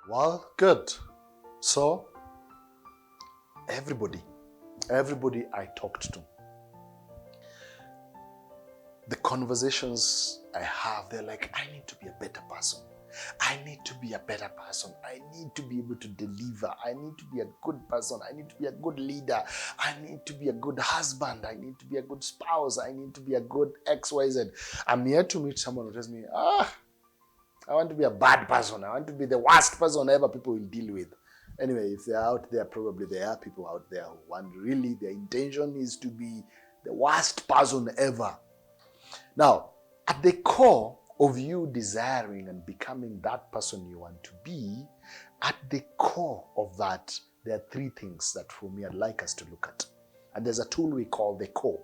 Well, good. So, everybody I talked to, the conversations I have, they're like, I need to be a better person. I need to be a better person. I need to be able to deliver. I need to be a good person. I need to be a good leader. I need to be a good husband. I need to be a good spouse. I need to be a good XYZ. I'm here to meet someone who tells me, I want to be a bad person. I want to be the worst person ever people will deal with. Anyway, if they're out there, probably there are people out there who want really, their intention is to be the worst person ever. Now, at the core of you desiring and becoming that person you want to be, at the core of that, there are three things that for me I'd like us to look at. And there's a tool we call the core.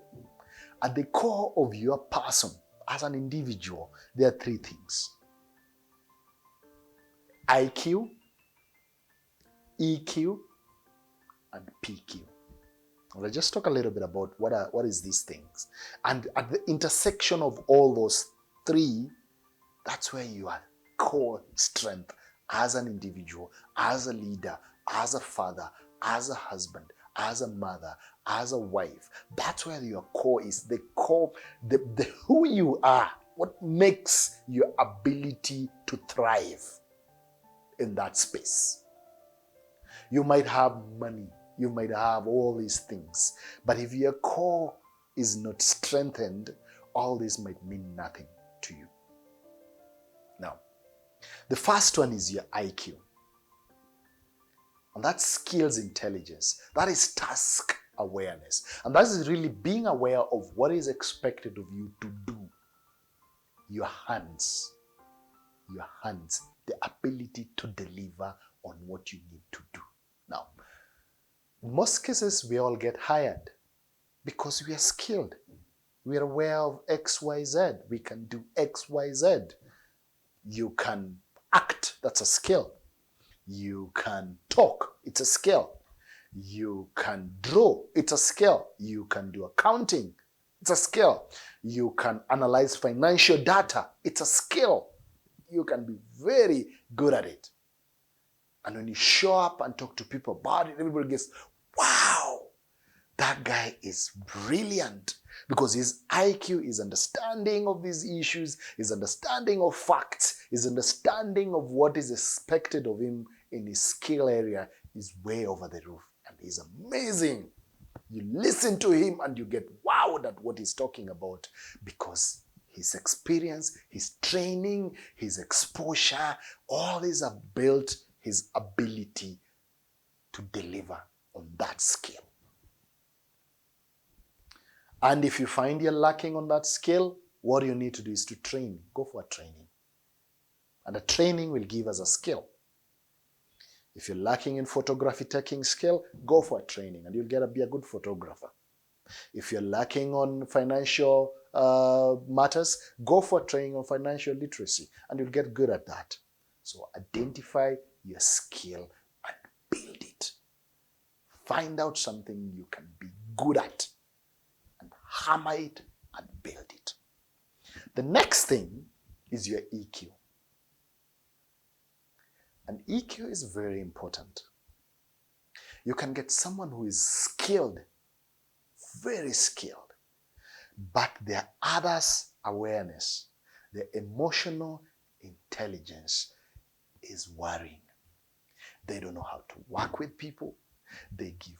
At the core of your person as an individual, there are three things: IQ, EQ, and PQ. Let's just talk a little bit about what is these things. And at the intersection of all those three, that's where your core strength as an individual, as a leader, as a father, as a husband, as a mother, as a wife. That's where your core is. The core, the who you are, what makes your ability to thrive in that space. You might have money. You might have all these things. But if your core is not strengthened, all this might mean nothing to you. Now, the first one is your IQ. And that's skills intelligence. That is task awareness. And that is really being aware of what is expected of you to do. Your hands, the ability to deliver on what you need to do. Now, in most cases, we all get hired because we are skilled. We are aware of XYZ. We can do XYZ. You can act, that's a skill. You can talk, it's a skill. You can draw, it's a skill. You can do accounting, it's a skill. You can analyze financial data, it's a skill. You can be very good at it. And when you show up and talk to people about it, everybody gets, wow, that guy is brilliant, because his IQ, his understanding of these issues, his understanding of facts, his understanding of what is expected of him in his skill area is way over the roof. And he's amazing. You listen to him and you get wowed at what he's talking about, because his experience, his training, his exposure, all these have built his ability to deliver on that skill. And if you find you're lacking on that skill, what you need to do is to train. Go for a training. And the training will give us a skill. If you're lacking in photography taking skill, go for a training and you'll get to be a good photographer. If you're lacking on financial matters, go for training on financial literacy and you'll get good at that. So identify your skill and build it. Find out something you can be good at and hammer it and build it. The next thing is your EQ. And EQ is very important. You can get someone who is skilled, very skilled, but their others' awareness, their emotional intelligence is worrying. They don't know how to work with people. They give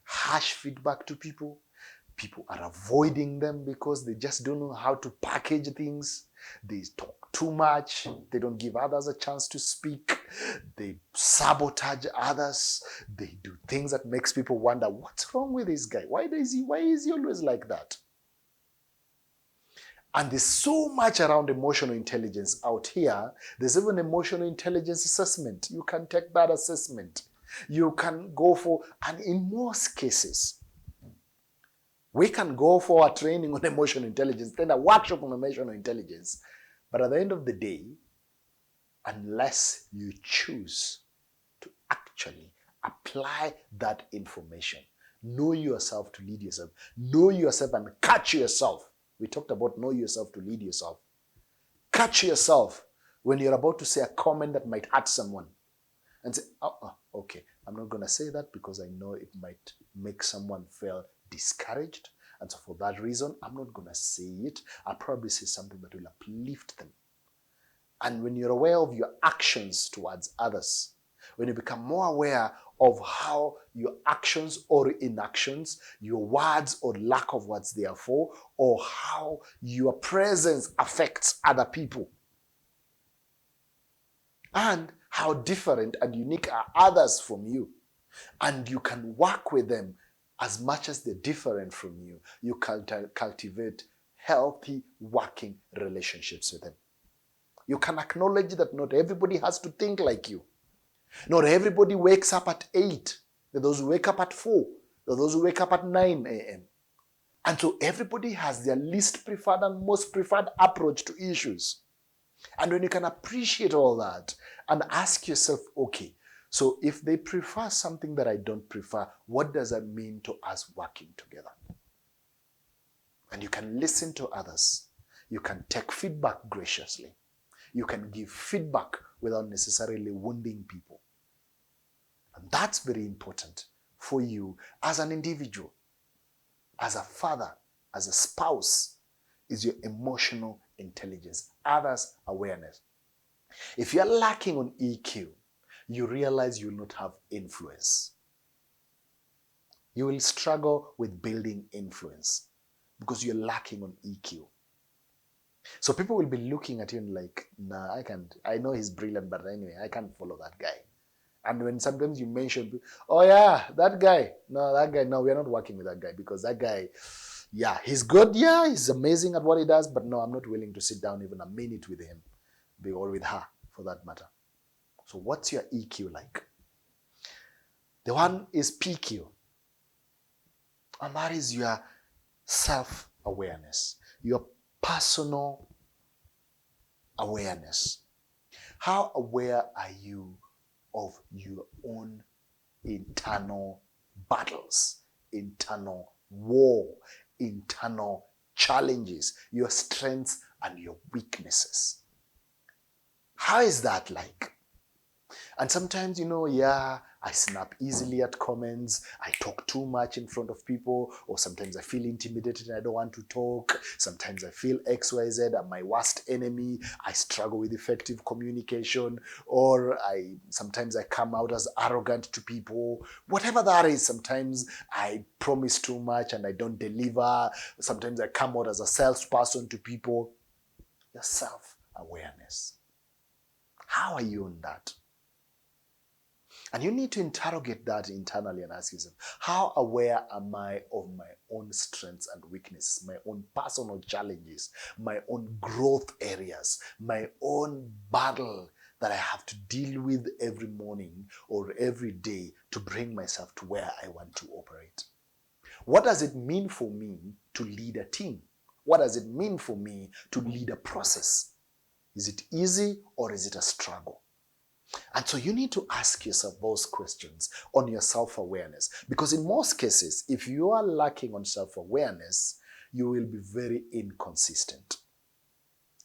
harsh feedback to people. People are avoiding them because they just don't know how to package things. They talk too much. They don't give others a chance to speak. They sabotage others. They do things that makes people wonder, what's wrong with this guy? Why is he always like that? And there's so much around emotional intelligence out here. There's even emotional intelligence assessment. You can take that assessment. You can go for, and in most cases, we can go for a training on emotional intelligence, then a workshop on emotional intelligence. But at the end of the day, unless you choose to actually apply that information, know yourself to lead yourself, know yourself and catch yourself. We talked about know yourself to lead yourself. Catch yourself when you're about to say a comment that might hurt someone. and say, okay, I'm not going to say that because I know it might make someone feel discouraged. And so for that reason, I'm not going to say it. I'll probably say something that will uplift them. And when you're aware of your actions towards others, when you become more aware of how your actions or inactions, your words or lack of words therefore, or how your presence affects other people, and how different and unique are others from you, and you can work with them as much as they're different from you, you can cultivate healthy working relationships with them. You can acknowledge that not everybody has to think like you. Not everybody wakes up at 8. There are those who wake up at 4. There are those who wake up at 9 a.m. And so everybody has their least preferred and most preferred approach to issues. And when you can appreciate all that and ask yourself, okay, so if they prefer something that I don't prefer, what does that mean to us working together? And you can listen to others. You can take feedback graciously. You can give feedback without necessarily wounding people. And that's very important for you as an individual, as a father, as a spouse, is your emotional intelligence, others' awareness. If you're lacking on EQ, you realize you will not have influence. You will struggle with building influence because you're lacking on EQ. So people will be looking at you and like, nah, I can't. I know he's brilliant, but anyway, I can't follow that guy. And when sometimes you mention, oh yeah, that guy. No, we're not working with that guy because that guy, yeah, he's good. Yeah, he's amazing at what he does. But no, I'm not willing to sit down even a minute with him or with her for that matter. So what's your EQ like? The one is PQ. And that is your self-awareness, your personal awareness. How aware are you of your own internal battles, internal war, internal challenges, your strengths and your weaknesses? How is that like? And sometimes, I snap easily at comments. I talk too much in front of people, or sometimes I feel intimidated and I don't want to talk. Sometimes I feel XYZ, I'm my worst enemy. I struggle with effective communication, or sometimes I come out as arrogant to people. Whatever that is, sometimes I promise too much and I don't deliver. Sometimes I come out as a salesperson to people. Your self-awareness. How are you on that? And you need to interrogate that internally and ask yourself, how aware am I of my own strengths and weaknesses, my own personal challenges, my own growth areas, my own battle that I have to deal with every morning or every day to bring myself to where I want to operate? What does it mean for me to lead a team? What does it mean for me to lead a process? Is it easy or is it a struggle? And so you need to ask yourself those questions on your self-awareness. Because in most cases, if you are lacking on self-awareness, you will be very inconsistent.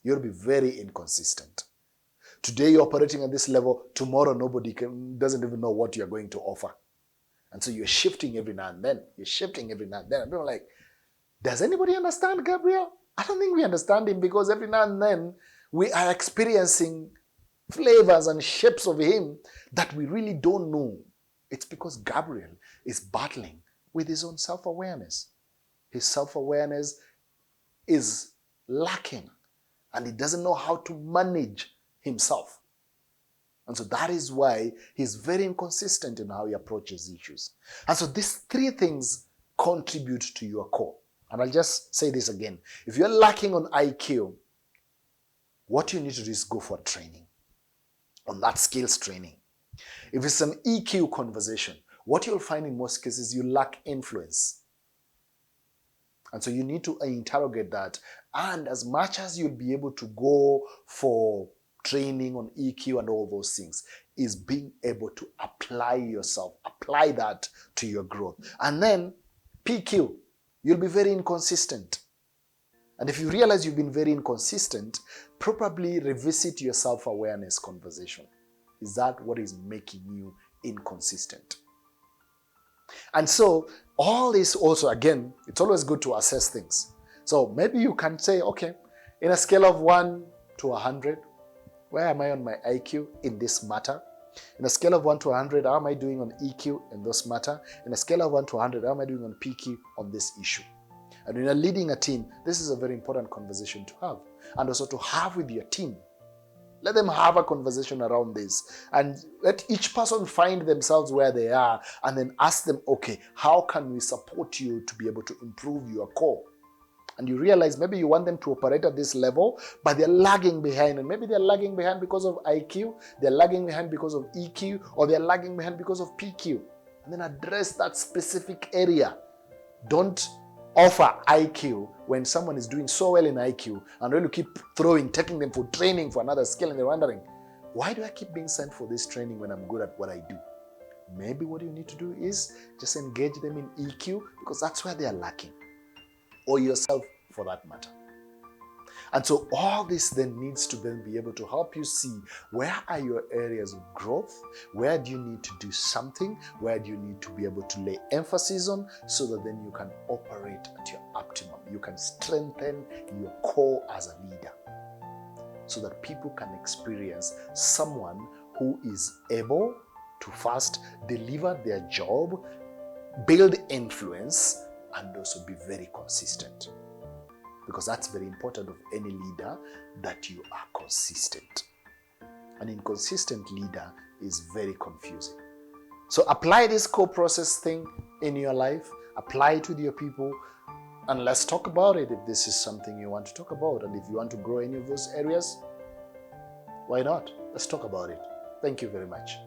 You'll be very inconsistent. Today you're operating at this level, tomorrow nobody doesn't even know what you're going to offer. And so you're shifting every now and then. And people are like, does anybody understand Gabriel? I don't think we understand him, because every now and then we are experiencing flavors and shapes of him that we really don't know. It's because Gabriel is battling with his own self-awareness. His self-awareness is lacking, and he doesn't know how to manage himself. And so that is why he's very inconsistent in how he approaches issues. And so these three things contribute to your core. And I'll just say this again. If you're lacking on IQ, what you need to do is go for training, on that skills training. If it's an EQ conversation, what you'll find in most cases, you lack influence. And so you need to interrogate that. And as much as you'll be able to go for training on EQ and all those things, is being able to apply yourself, apply that to your growth. And then PQ, you'll be very inconsistent. And if you realize you've been very inconsistent, probably revisit your self-awareness conversation. Is that what is making you inconsistent? And so all this also, again, it's always good to assess things. So maybe you can say, okay, in a scale of 1 to 100, where am I on my IQ in this matter? In a scale of 1 to 100, how am I doing on EQ in this matter? In a scale of 1 to 100, how am I doing on PQ on this issue? And when you're leading a team, this is a very important conversation to have. And also to have with your team. Let them have a conversation around this. And let each person find themselves where they are and then ask them, okay, how can we support you to be able to improve your core? And you realize maybe you want them to operate at this level, but they're lagging behind. And maybe they're lagging behind because of IQ, they're lagging behind because of EQ, or they're lagging behind because of PQ. And then address that specific area. Don't offer IQ when someone is doing so well in IQ, and when you keep taking them for training for another skill, and they're wondering, why do I keep being sent for this training when I'm good at what I do? Maybe what you need to do is just engage them in EQ, because that's where they are lacking. Or yourself for that matter. And so all this then needs to then be able to help you see where are your areas of growth, where do you need to do something, where do you need to be able to lay emphasis on, so that then you can operate at your optimum. You can strengthen your core as a leader, so that people can experience someone who is able to first deliver their job, build influence, and also be very consistent. Because that's very important of any leader, that you are consistent. An inconsistent leader is very confusing. So apply this core process thing in your life, apply it with your people, and let's talk about it if this is something you want to talk about. And if you want to grow any of those areas, why not? Let's talk about it. Thank you very much.